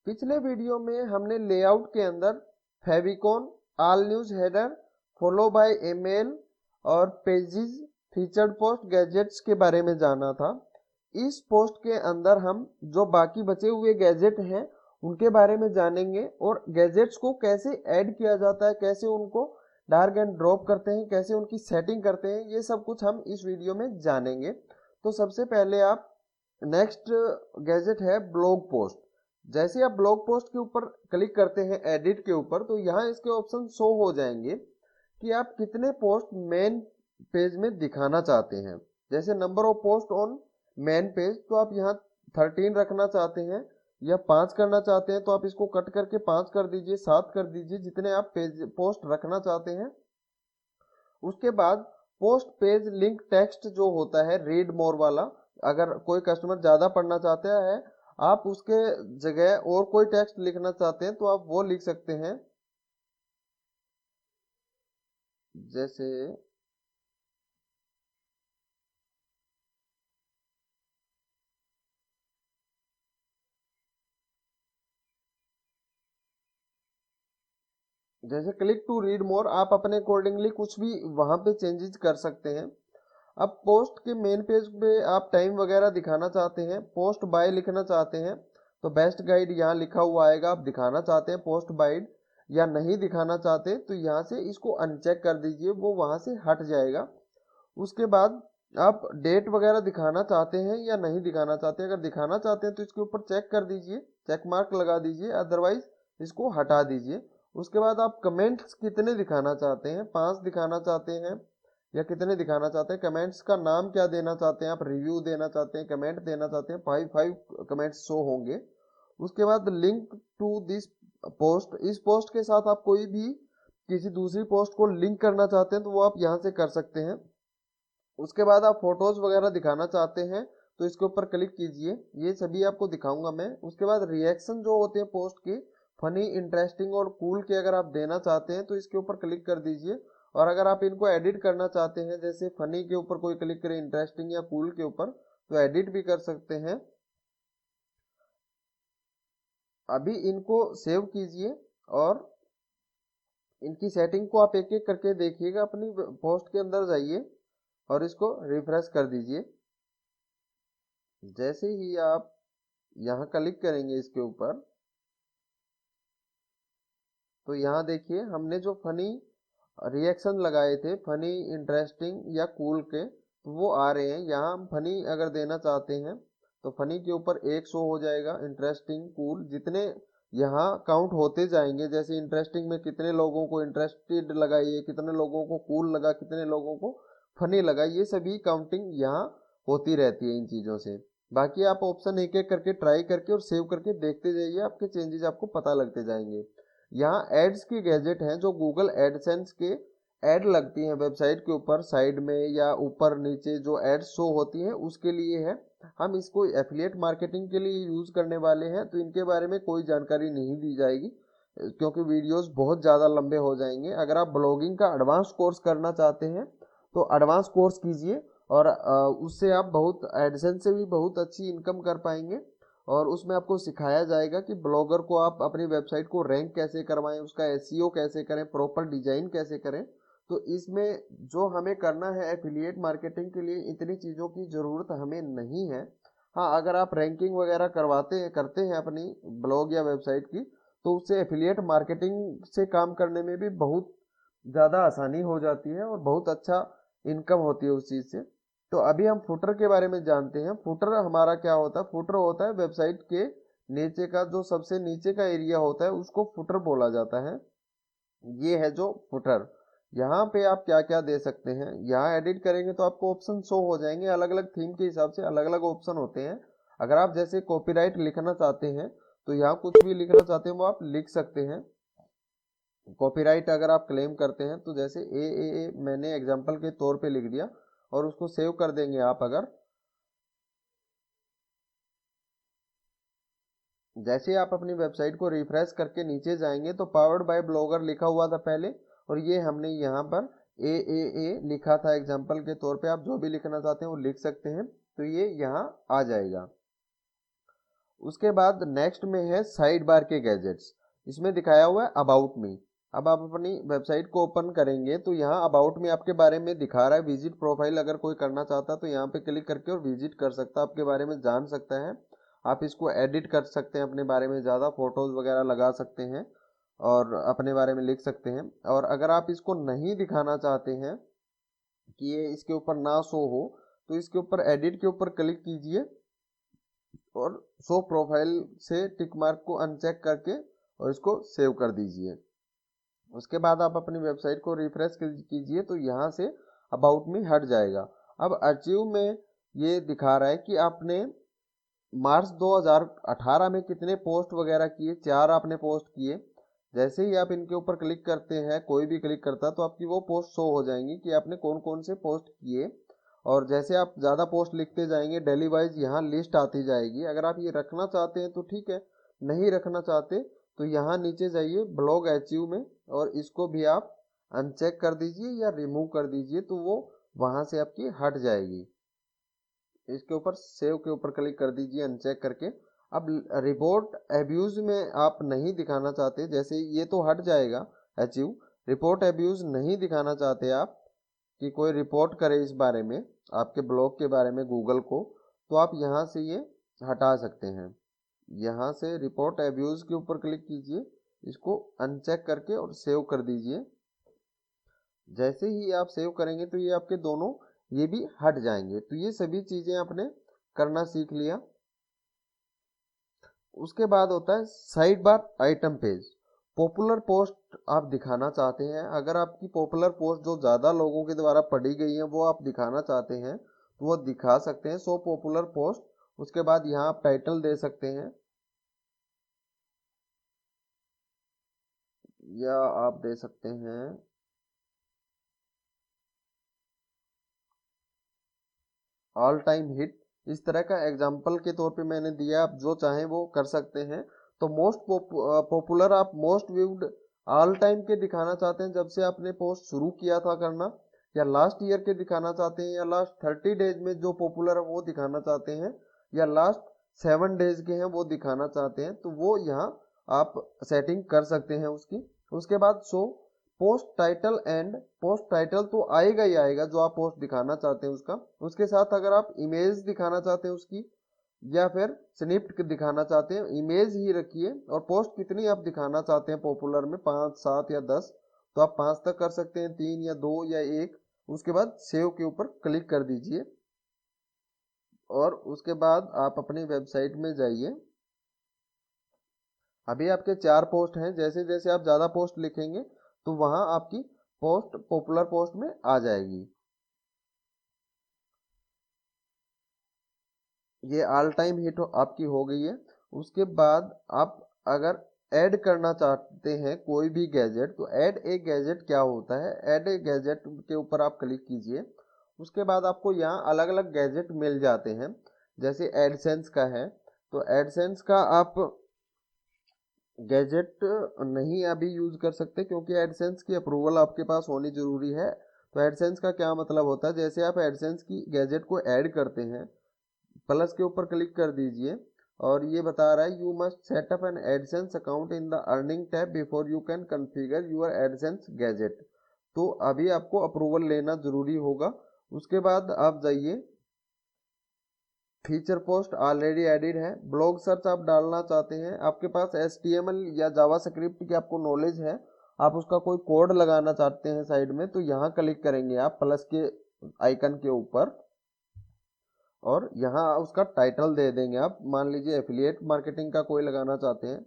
पिछले वीडियो में हमने लेआउट के अंदर favicon, all news header, follow by email और पेजेस, फीचर्ड पोस्ट, गैजेट्स के बारे में जाना था। इस पोस्ट के अंदर हम जो बाकी बचे हुए गैजेट हैं उनके बारे में जानेंगे और गैजेट्स को कैसे ऐड किया जाता है, कैसे उनको ड्रैग एंड ड्रॉप करते हैं, कैसे उनकी सेटिंग करते हैं, ये सब कुछ हम इस वीडियो में जानेंगे। तो सबसे पहले आप नेक्स्ट गैजेट है ब्लॉग पोस्ट। जैसे आप ब्लॉग पोस्ट के ऊपर क्लिक करते हैं एडिट के ऊपर, तो यहाँ इसके ऑप्शन शो हो जाएंगे कि आप कितने पोस्ट मेन पेज में दिखाना चाहते हैं। जैसे number of post on main page, तो आप यहाँ 13 रखना चाहते हैं या 5 करना चाहते हैं, तो आप इसको कट करके 5 कर दीजिए, 7 कर दीजिए, जितने आप पेज पोस्ट रखना चाहते हैं। उसके बाद पोस्ट पेज लिंक टेक्स्ट जो होता है रीड मोर वाला, अगर कोई कस्टमर ज़्यादा पढ़ना चाहता है, आप उसके जगह और कोई टेक्स्ट लिखना चाहते हैं तो आप वो लिख सकते हैं। जैसे क्लिक टू रीड मोर, आप अपने अकॉर्डिंगली कुछ भी वहां पे चेंजेस कर सकते हैं। अब पोस्ट के मेन पेज पे आप टाइम वगैरह दिखाना चाहते हैं, पोस्ट बाय लिखना चाहते हैं तो बेस्ट गाइड यहाँ लिखा हुआ आएगा। आप दिखाना चाहते हैं पोस्ट बाइड या नहीं दिखाना चाहते तो यहाँ से इसको अनचेक कर दीजिए, वो वहां से हट जाएगा। उसके बाद आप डेट वगैरह दिखाना चाहते हैं या नहीं दिखाना चाहते। अगर दिखाना चाहते हैं तो इसके ऊपर चेक कर दीजिए, चेक मार्क लगा दीजिए, अदरवाइज इसको हटा दीजिए। उसके बाद आप कमेंट्स कितने दिखाना चाहते हैं, 5 दिखाना चाहते हैं या कितने दिखाना चाहते हैं, कमेंट्स का नाम क्या देना चाहते हैं, आप रिव्यू देना चाहते हैं, कमेंट देना चाहते हैं, 5 कमेंट्स शो होंगे। उसके बाद लिंक टू दिस पोस्ट, इस पोस्ट के साथ आप कोई भी किसी दूसरी पोस्ट को लिंक करना चाहते हैं तो वो आप यहाँ से कर सकते हैं। उसके बाद आप फोटोज वगैरह दिखाना चाहते हैं तो इसके ऊपर क्लिक कीजिए, ये सभी आपको दिखाऊंगा मैं। उसके बाद रिएक्शन जो होते हैं पोस्ट के, फनी, इंटरेस्टिंग और कूल के अगर आप देना चाहते हैं तो इसके ऊपर क्लिक कर दीजिए। और अगर आप इनको एडिट करना चाहते हैं, जैसे फनी के ऊपर कोई क्लिक करे, इंटरेस्टिंग या कूल के ऊपर, तो एडिट भी कर सकते हैं। अभी इनको सेव कीजिए और इनकी सेटिंग को आप एक एक करके देखिएगा। अपनी पोस्ट के अंदर जाइए और इसको रिफ्रेश कर दीजिए। जैसे ही आप यहाँ क्लिक करेंगे इसके ऊपर, तो यहाँ देखिए हमने जो फनी रिएक्शन लगाए थे, फनी, इंटरेस्टिंग या कूल के, तो वो आ रहे हैं। यहाँ हम फनी अगर देना चाहते हैं तो फनी के ऊपर 1 शो हो जाएगा, इंटरेस्टिंग, कूल, जितने यहाँ काउंट होते जाएंगे। जैसे इंटरेस्टिंग में कितने लोगों को इंटरेस्टेड लगा, ये कितने लोगों को कूल लगा, कितने लोगों को फनी लगा, ये सभी काउंटिंग यहाँ होती रहती है इन चीज़ों से। बाकी आप ऑप्शन एक एक करके ट्राई करके और सेव करके देखते जाइए, आपके चेंजेस आपको पता लगते जाएंगे। यहाँ एड्स की गैजेट हैं जो गूगल एडसेंस के एड लगती हैं वेबसाइट के ऊपर, साइड में या ऊपर नीचे जो एड्स शो होती हैं उसके लिए है। हम इसको एफिलिएट मार्केटिंग के लिए यूज करने वाले हैं, तो इनके बारे में कोई जानकारी नहीं दी जाएगी क्योंकि वीडियोस बहुत ज़्यादा लंबे हो जाएंगे। अगर आप ब्लॉगिंग का एडवांस कोर्स करना चाहते हैं तो एडवांस कोर्स कीजिए और उससे आप बहुत एडसेंस से भी बहुत अच्छी इनकम कर पाएंगे। और उसमें आपको सिखाया जाएगा कि ब्लॉगर को आप अपनी वेबसाइट को रैंक कैसे करवाएं, उसका एसईओ कैसे करें, प्रॉपर डिजाइन कैसे करें। तो इसमें जो हमें करना है एफिलिएट मार्केटिंग के लिए, इतनी चीज़ों की ज़रूरत हमें नहीं है। हाँ, अगर आप रैंकिंग वगैरह करते हैं अपनी ब्लॉग या वेबसाइट की, तो उससे एफिलिएट मार्केटिंग से काम करने में भी बहुत ज़्यादा आसानी हो जाती है और बहुत अच्छा इनकम होती है उस चीज़ से। तो अभी हम फुटर के बारे में जानते हैं। फुटर हमारा क्या होता है? फुटर होता है वेबसाइट के नीचे का, जो सबसे नीचे का एरिया होता है उसको फुटर बोला जाता है। ये है जो फुटर। यहाँ पे आप क्या क्या दे सकते हैं, यहाँ एडिट करेंगे तो आपको ऑप्शन शो हो जाएंगे। अलग अलग थीम के हिसाब से अलग अलग ऑप्शन होते हैं। अगर आप जैसे कॉपीराइट लिखना चाहते हैं तो यहाँ कुछ भी लिखना चाहते हैं वो आप लिख सकते हैं। कॉपीराइट अगर आप क्लेम करते हैं तो जैसे ए मैंने एग्जांपल के तौर पे लिख दिया और उसको सेव कर देंगे आप। अगर जैसे आप अपनी वेबसाइट को रिफ्रेश करके नीचे जाएंगे तो पावर्ड बाय ब्लॉगर लिखा हुआ था पहले, और ये हमने यहाँ पर ए लिखा था एग्जांपल के तौर पे। आप जो भी लिखना चाहते हैं वो लिख सकते हैं, तो ये यहाँ आ जाएगा। उसके बाद नेक्स्ट में है साइड बार के गैजेट्स। इसमें दिखाया हुआ है अबाउट मी। अब आप अपनी वेबसाइट को ओपन करेंगे तो यहाँ अबाउट मी आपके बारे में दिखा रहा है। विजिट प्रोफाइल अगर कोई करना चाहता है तो यहाँ पे क्लिक करके और विजिट कर सकता है, आपके बारे में जान सकता है। आप इसको एडिट कर सकते हैं, अपने बारे में ज़्यादा फोटोज वगैरह लगा सकते हैं और अपने बारे में लिख सकते हैं। और अगर आप इसको नहीं दिखाना चाहते हैं कि ये इसके ऊपर ना शो हो, तो इसके ऊपर एडिट के ऊपर क्लिक कीजिए और शो प्रोफाइल से टिक मार्क को अनचेक करके और इसको सेव कर दीजिए। उसके बाद आप अपनी वेबसाइट को रिफ्रेश कीजिए तो यहाँ से अबाउट मी हट जाएगा। अब अचीव में ये दिखा रहा है कि आपने मार्च 2018 में कितने पोस्ट वगैरह किए, 4 आपने पोस्ट किए। जैसे ही आप इनके ऊपर क्लिक करते हैं, कोई भी क्लिक करता है तो आपकी वो पोस्ट शो हो जाएंगी कि आपने कौन कौन से पोस्ट किए। और जैसे आप ज़्यादा पोस्ट लिखते जाएंगे डेली वाइज यहाँ लिस्ट आती जाएगी। अगर आप ये रखना चाहते हैं तो ठीक है, नहीं रखना चाहते तो यहाँ नीचे जाइए ब्लॉग अचीव में और इसको भी आप अनचेक कर दीजिए या रिमूव कर दीजिए तो वो वहाँ से आपकी हट जाएगी। इसके ऊपर सेव के ऊपर क्लिक कर दीजिए अनचेक करके। अब रिपोर्ट एब्यूज में आप नहीं दिखाना चाहते, जैसे ये तो हट जाएगा अचीव। रिपोर्ट एब्यूज नहीं दिखाना चाहते आप कि कोई रिपोर्ट करे इस बारे में, आपके ब्लॉग के बारे में गूगल को, तो आप यहाँ से ये हटा सकते हैं। यहाँ से रिपोर्ट एब्यूज के ऊपर क्लिक कीजिए, इसको अनचेक करके और सेव कर दीजिए। जैसे ही आप सेव करेंगे तो ये आपके दोनों ये भी हट जाएंगे। तो ये सभी चीजें आपने करना सीख लिया। उसके बाद होता है side bar item page. Popular post आप दिखाना चाहते हैं, अगर आपकी पॉपुलर पोस्ट जो ज़्यादा लोगों के द्वारा पढ़ी गई है वो आप दिखाना चाहते हैं तो वो दिखा सकते हैं। सो पॉपुलर पोस्ट, उसके बाद यहाँ आप टाइटल दे सकते हैं या आप दे सकते हैं ऑल टाइम हिट। इस तरह का एग्जाम्पल के तौर पे मैंने दिया, आप जो चाहें वो कर सकते हैं। तो मोस्ट पॉपुलर आप मोस्ट व्यूड ऑल टाइम के दिखाना चाहते हैं जब से आपने पोस्ट शुरू किया था करना, या लास्ट ईयर के दिखाना चाहते हैं, या लास्ट 30 डेज में जो पॉपुलर है वो दिखाना चाहते हैं, या लास्ट 7 डेज के हैं वो दिखाना चाहते हैं, तो वो यहाँ आप सेटिंग कर सकते हैं उसकी। उसके बाद show post title and post title तो आएगा ही आएगा जो आप पोस्ट दिखाना चाहते हैं उसका। उसके साथ अगर आप इमेज दिखाना चाहते हैं उसकी या फिर स्निप्ट दिखाना चाहते हैं, इमेज ही रखिए। और पोस्ट कितनी आप दिखाना चाहते हैं पॉपुलर में, 5, 7 या 10, तो आप 5 तक कर सकते हैं, 3 या 2 या 1। उसके बाद सेव के ऊपर क्लिक कर दीजिए और उसके बाद आप अपनी वेबसाइट में जाइए। अभी आपके 4 पोस्ट हैं, जैसे जैसे आप ज़्यादा पोस्ट लिखेंगे तो वहां आपकी पोस्ट पॉपुलर पोस्ट में आ जाएगी। ये ऑल टाइम हिट आपकी हो गई है। उसके बाद आप अगर ऐड करना चाहते हैं कोई भी गैजेट, तो ऐड ए गैजेट क्या होता है, ऐड ए गैजेट के ऊपर आप क्लिक कीजिए। उसके बाद आपको यहाँ अलग अलग गैजेट मिल जाते हैं। जैसे एडसेंस का है, तो एडसेंस का आप गैजेट नहीं अभी यूज कर सकते क्योंकि एडसेंस की अप्रूवल आपके पास होनी जरूरी है। तो एडसेंस का क्या मतलब होता है, जैसे आप एडसेंस की गैजेट को ऐड करते हैं, प्लस के ऊपर क्लिक कर दीजिए और ये बता रहा है you must set up an AdSense account in the earning tab before you can configure your AdSense gadget. तो अभी आपको अप्रूवल लेना जरूरी होगा। उसके बाद आप जाइए, फीचर पोस्ट ऑलरेडी एडिड है। ब्लॉग सर्च आप डालना चाहते हैं, आपके पास HTML या जावास्क्रिप्ट की आपको नॉलेज है, आप उसका कोई कोड लगाना चाहते हैं साइड में, तो यहाँ क्लिक करेंगे आप प्लस के आइकन के ऊपर और यहाँ उसका टाइटल दे देंगे। आप मान लीजिए एफिलिएट मार्केटिंग का कोई लगाना चाहते हैं,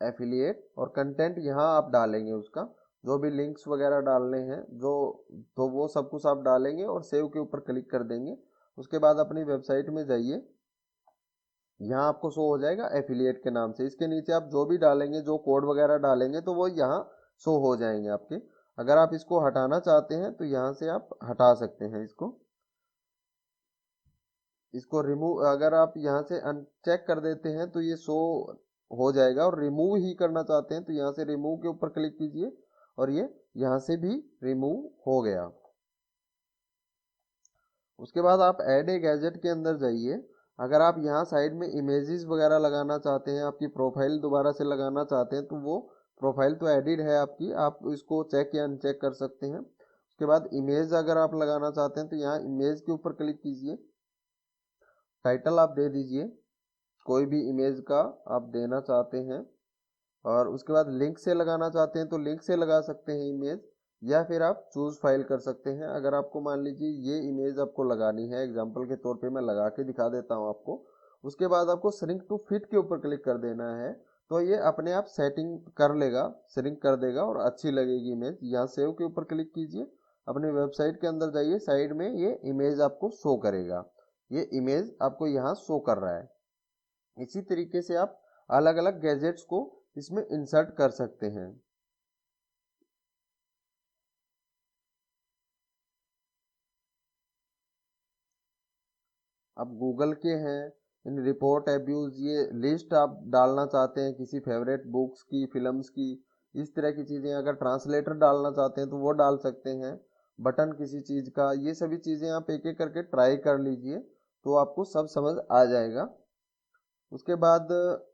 एफिलिएट, और कंटेंट यहाँ आप डालेंगे उसका जो भी लिंक्स वगैरह डालने हैं जो, तो वो सब कुछ आप डालेंगे और सेव के ऊपर क्लिक कर देंगे। उसके बाद अपनी वेबसाइट में जाइए, यहाँ आपको शो हो जाएगा एफिलिएट के नाम से। इसके नीचे आप जो भी डालेंगे, जो कोड वगैरह डालेंगे तो वो यहाँ शो हो जाएंगे आपके। अगर आप इसको हटाना चाहते हैं तो यहाँ से आप हटा सकते हैं इसको रिमूव। अगर आप यहाँ से अनचेक कर देते हैं तो ये शो हो जाएगा, और रिमूव ही करना चाहते हैं तो यहाँ से रिमूव के ऊपर क्लिक कीजिए और ये यहाँ से भी रिमूव हो गया। उसके बाद आप ऐड ए गैजेट के अंदर जाइए, अगर आप यहाँ साइड में इमेजेस वगैरह लगाना चाहते हैं, आपकी प्रोफाइल दोबारा से लगाना चाहते हैं, तो वो प्रोफाइल तो एडिट है आपकी, आप इसको चेक या अनचेक कर सकते हैं। उसके बाद इमेज अगर आप लगाना चाहते हैं तो यहाँ इमेज के ऊपर क्लिक कीजिए, टाइटल आप दे दीजिए कोई भी इमेज का आप देना चाहते हैं, और उसके बाद लिंक से लगाना चाहते हैं तो लिंक से लगा सकते हैं इमेज, या फिर आप चूज फाइल कर सकते हैं। अगर आपको मान लीजिए ये इमेज आपको लगानी है, एग्जांपल के तौर पे मैं लगा के दिखा देता हूं आपको। उसके बाद आपको श्रिंक टू फिट के ऊपर क्लिक कर देना है, तो ये अपने आप सेटिंग कर लेगा, श्रिंक कर देगा और अच्छी लगेगी इमेज। यहाँ सेव के ऊपर क्लिक कीजिए, अपने वेबसाइट के अंदर जाइए, साइड में ये इमेज आपको शो करेगा, ये इमेज आपको यहाँ शो कर रहा है। इसी तरीके से आप अलग अलग गैजेट्स को इसमें इंसर्ट कर सकते हैं। अब गूगल के हैं इन रिपोर्ट एब्यूज, ये लिस्ट आप डालना चाहते हैं किसी फेवरेट बुक्स की, फिल्म्स की, इस तरह की चीज़ें। अगर ट्रांसलेटर डालना चाहते हैं तो वो डाल सकते हैं, बटन किसी चीज़ का, ये सभी चीज़ें आप एक एक करके ट्राई कर लीजिए तो आपको सब समझ आ जाएगा। उसके बाद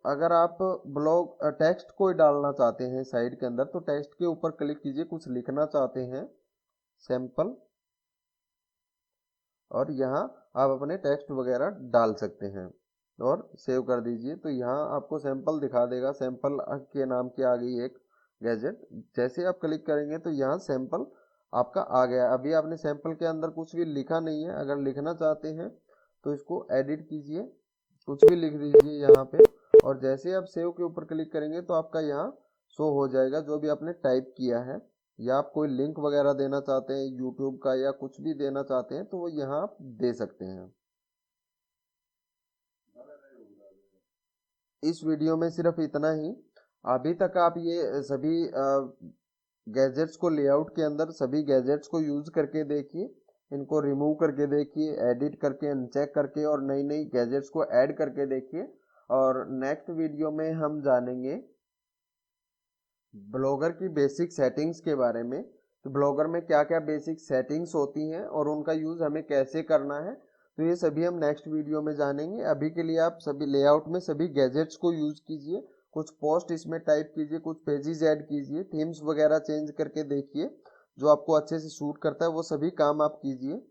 अगर आप ब्लॉग टेक्स्ट कोई डालना चाहते हैं साइड के अंदर, तो टेक्स्ट के ऊपर क्लिक कीजिए, कुछ लिखना चाहते हैं सैंपल, और यहाँ आप अपने टेक्स्ट वगैरह डाल सकते हैं और सेव कर दीजिए। तो यहाँ आपको सैंपल दिखा देगा, सैंपल के नाम की आ गई एक गैजेट। जैसे आप क्लिक करेंगे तो यहाँ सैंपल आपका आ गया। अभी आपने सैंपल के अंदर कुछ भी लिखा नहीं है, अगर लिखना चाहते हैं तो इसको एडिट कीजिए, कुछ भी लिख दीजिए यहाँ पे, और जैसे आप सेव के ऊपर क्लिक करेंगे तो आपका यहाँ शो हो जाएगा जो भी आपने टाइप किया है। या आप कोई लिंक वगैरह देना चाहते हैं यूट्यूब का या कुछ भी देना चाहते हैं तो वो यहाँ आप दे सकते हैं। इस वीडियो में सिर्फ इतना ही। अभी तक आप ये सभी गैजेट्स को लेआउट के अंदर सभी गैजेट्स को यूज करके देखिए, इनको रिमूव करके देखिए, एडिट करके, अनचेक करके, और नई नई गैजेट्स को ऐड करके देखिए। और नेक्स्ट वीडियो में हम जानेंगे ब्लॉगर की बेसिक सेटिंग्स के बारे में। तो ब्लॉगर में क्या क्या बेसिक सेटिंग्स होती हैं और उनका यूज हमें कैसे करना है, तो ये सभी हम नेक्स्ट वीडियो में जानेंगे। अभी के लिए आप सभी लेआउट में सभी गैजेट्स को यूज कीजिए, कुछ पोस्ट इसमें टाइप कीजिए, कुछ पेजेस ऐड कीजिए, थीम्स वगैरह चेंज करके देखिए, जो आपको अच्छे से सूट करता है वो सभी काम आप कीजिए।